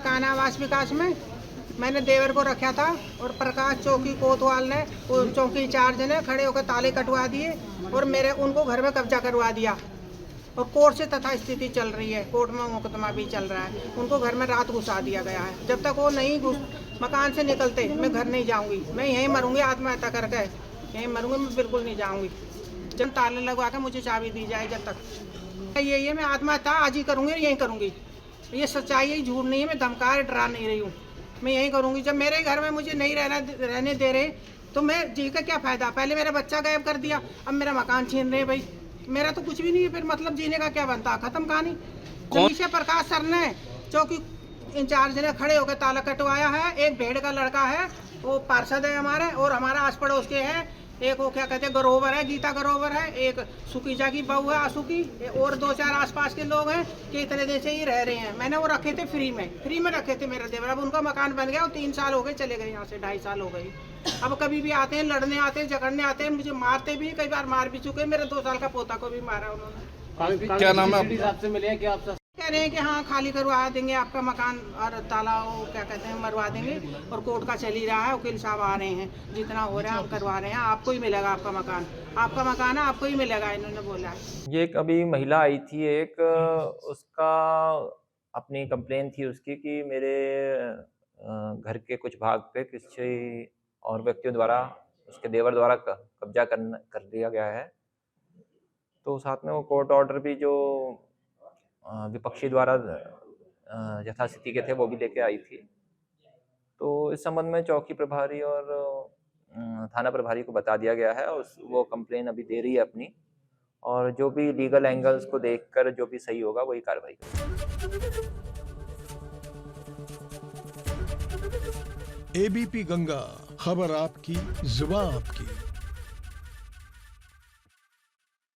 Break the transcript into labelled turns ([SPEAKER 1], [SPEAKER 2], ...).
[SPEAKER 1] मकान आवास विकास में मैंने देवर को रखा था और प्रकाश चौकी कोतवाल ने, चौकी इंचार्ज ने खड़े होकर ताले कटवा दिए और मेरे उनको घर में कब्जा करवा दिया। और कोर्ट से तथा स्थिति चल रही है, कोर्ट में मुकदमा भी चल रहा है। उनको घर में रात घुसा दिया गया है। जब तक वो नहीं मकान से निकलते मैं घर नहीं जाऊंगी। मैं यहीं मरूंगी आत्महत्या करके, यहीं मरूंगी। मैं बिल्कुल नहीं जाऊंगी। जब ताले लगवा के मुझे चाबी दी जाए, जब तक यही है, मैं आत्महत्या आज ही करूंगी और यहीं करूंगी। ये सच्चाई है, झूठ नहीं है। मैं धमका डरा नहीं रही हूँ। मैं यहीं करूंगी। जब मेरे घर में मुझे नहीं रहने दे रहे तो मैं जी का क्या फायदा। पहले मेरा बच्चा गायब कर दिया, अब मेरा मकान छीन रहे। भाई मेरा तो कुछ भी नहीं है, फिर मतलब जीने का क्या बनता। खत्म कहानी। जमीशा प्रकाश सर ने, चौकी इंचार्ज ने खड़े होकर ताला कटवाया है। एक भेड़ का लड़का है, वो पार्षद है हमारे, और हमारा आस पड़ोस के है। एक वो क्या कहते हैं गरोवर है, गीता गरोवर है। एक सुकीजा की बहू है आंसू की, और 2-4 आसपास के लोग हैं कि इतने दिन से ही रह रहे हैं। मैंने वो रखे थे फ्री में रखे थे मेरे देवर। अब उनका मकान बन गया और 3 साल हो गए चले गए यहाँ से, 2.5 साल हो गए। अब कभी भी आते हैं, लड़ने आते हैं, झगड़ने आते हैं, मुझे मारते भी, कई बार मार भी चुके। मेरे 2 साल का पोता को भी मारा उन्होंने।
[SPEAKER 2] क्या नाम है
[SPEAKER 3] आपसे मिले हैं? क्या आप
[SPEAKER 1] कह रहे हैं कि हाँ खाली करवा देंगे आपका मकान और ताला वो क्या कहते हैं मरवा देंगे। और कोर्ट का चल ही रहा है, वकील साहब आ रहे हैं, जितना हो रहा है हम करवा रहे हैं। आपको ही मिलेगा आपका मकान, आपका मकान है, आपको ही मिलेगा, इन्होंने बोला है।
[SPEAKER 4] ये एक अभी महिला आई थी, एक उसका अपनी कंप्लेन थी उसकी कि मेरे घर के कुछ भाग पे किसी और व्यक्तियों द्वारा, उसके देवर द्वारा कब्जा कर दिया गया है। तो साथ में वो कोर्ट ऑर्डर भी जो विपक्षी द्वारा यथास्थिति के थे वो भी लेके आई थी। तो इस संबंध में चौकी प्रभारी और थाना प्रभारी को बता दिया गया है, और वो कंप्लेन अभी दे रही है अपनी, और जो भी लीगल एंगल्स को देखकर जो भी सही होगा वही कार्रवाई करेंगे।
[SPEAKER 5] एबीपी गंगा, खबर आपकी, जुबान आपकी।